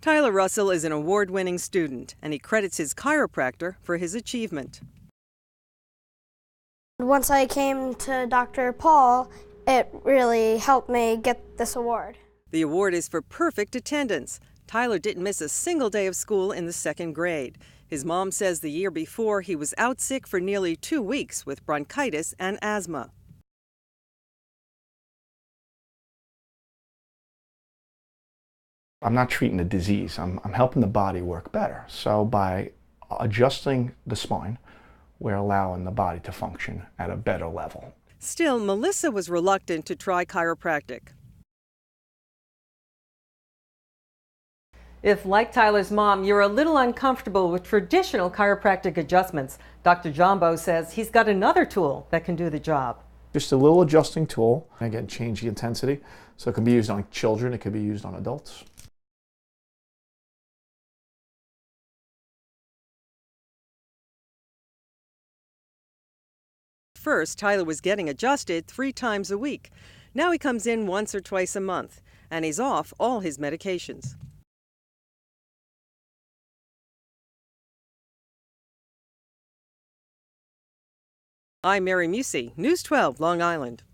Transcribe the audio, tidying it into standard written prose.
Tyler Russell is an award-winning student, and he credits his chiropractor for his achievement. Once I came to Dr. Paul, it really helped me get this award. The award is for perfect attendance. Tyler didn't miss a single day of school in the second grade. His mom says the year before he was out sick for nearly 2 weeks with bronchitis and asthma. I'm not treating the disease, I'm helping the body work better. So by adjusting the spine, we're allowing the body to function at a better level. Still, Melissa was reluctant to try chiropractic. If, like Tyler's mom, you're a little uncomfortable with traditional chiropractic adjustments, Dr. Jumbo says he's got another tool that can do the job. Just a little adjusting tool. Again, change the intensity. So it can be used on children, it can be used on adults. First, Tyler was getting adjusted 3 times a week. Now he comes in once or twice a month, and he's off all his medications. I'm Mary Musi, News 12, Long Island.